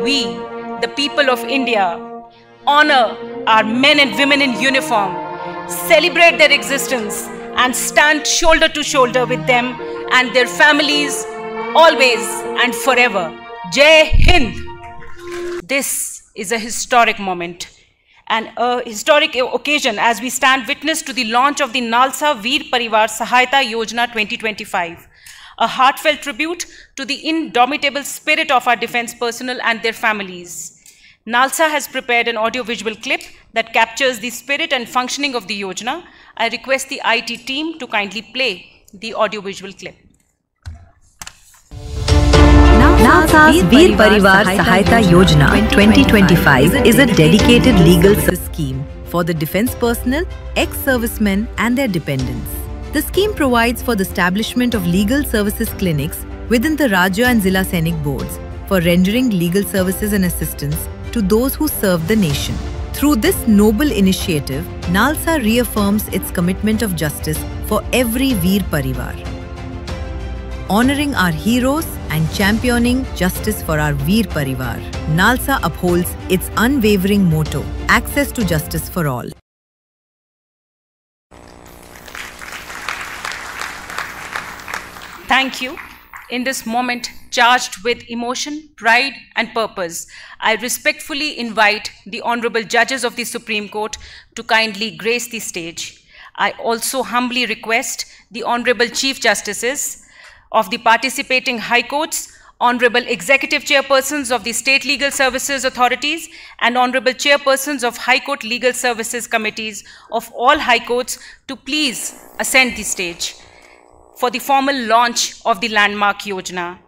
we, the people of India, honor our men and women in uniform, celebrate their existence, and stand shoulder to shoulder with them and their families always and forever. Jai Hind! This is a historic moment and a historic occasion as we stand witness to the launch of the Nalsa Veer Parivar Sahayata Yojana 2025, a heartfelt tribute to the indomitable spirit of our defense personnel and their families. Nalsa has prepared an audio-visual clip that captures the spirit and functioning of the Yojana. I request the IT team to kindly play the audio-visual clip. Nalsa's Veer Parivar Sahayata Yojana 2025 is a dedicated legal service scheme for the defense personnel, ex-servicemen and their dependents. The scheme provides for the establishment of legal services clinics within the Rajya and Zilla Sainik boards for rendering legal services and assistance to those who serve the nation. Through this noble initiative, Nalsa reaffirms its commitment of justice for every Veer Parivar. Honoring our heroes and championing justice for our Veer Parivar, Nalsa upholds its unwavering motto, access to justice for all. Thank you. In this moment, charged with emotion, pride, and purpose, I respectfully invite the Honorable Judges of the Supreme Court to kindly grace the stage. I also humbly request the Honorable Chief Justices of the participating High Courts, Honorable Executive Chairpersons of the State Legal Services Authorities, and Honorable Chairpersons of High Court Legal Services Committees of all High Courts to please ascend the stage for the formal launch of the landmark Yojana.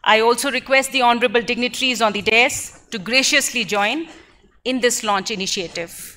I also request the honorable dignitaries on the dais to graciously join in this launch initiative.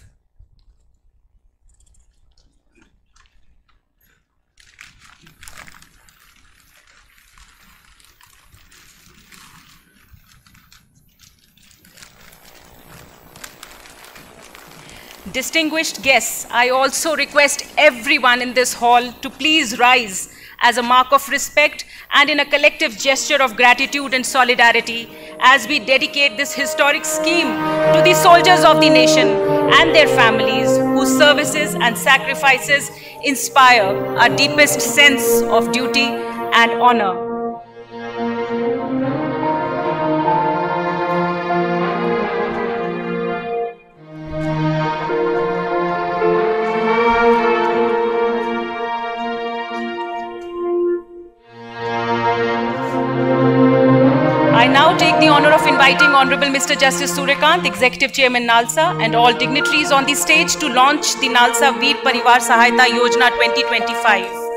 Distinguished guests, I also request everyone in this hall to please rise as a mark of respect and in a collective gesture of gratitude and solidarity as we dedicate this historic scheme to the soldiers of the nation and their families whose services and sacrifices inspire our deepest sense of duty and honor. I now take the honor of inviting Honorable Mr. Justice Suryakant, Executive Chairman Nalsa, and all dignitaries on the stage to launch the Nalsa Veer Parivar Sahayata Yojana 2025.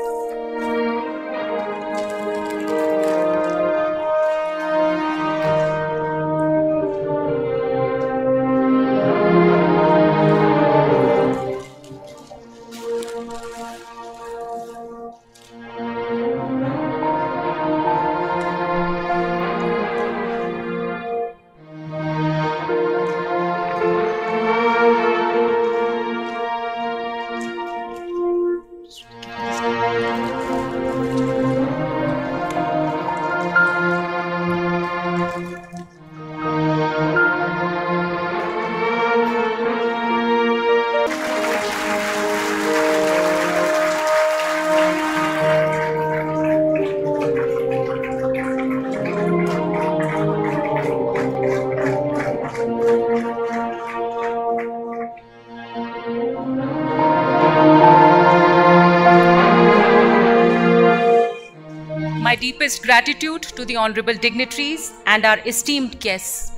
My deepest gratitude to the honorable dignitaries and our esteemed guests.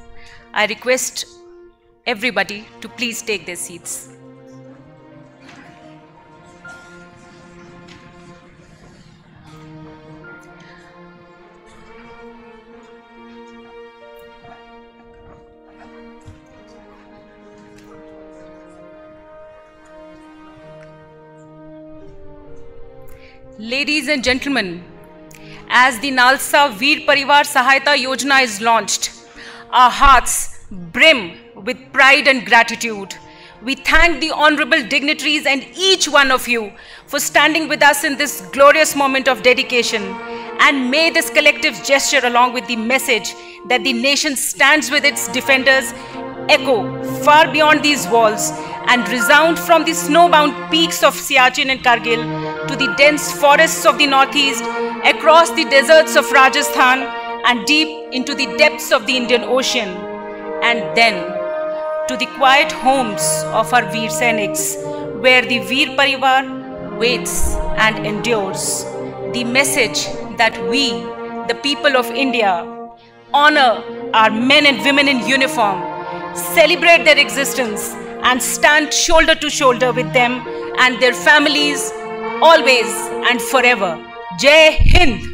I request everybody to please take their seats. Ladies and gentlemen, as the Nalsa Veer Parivar Sahayata Yojana is launched, our hearts brim with pride and gratitude. We thank the honorable dignitaries and each one of you for standing with us in this glorious moment of dedication And may this collective gesture, along with the message that the nation stands with its defenders, echo far beyond these walls and resound from the snowbound peaks of Siachen and Kargil to the dense forests of the northeast, across the deserts of Rajasthan and deep into the depths of the Indian Ocean, and then to the quiet homes of our Veer Sainiks, where the Veer Parivar waits and endures. The message that we, the people of India, honor our men and women in uniform, celebrate their existence and stand shoulder to shoulder with them and their families always and forever. Jai Hind!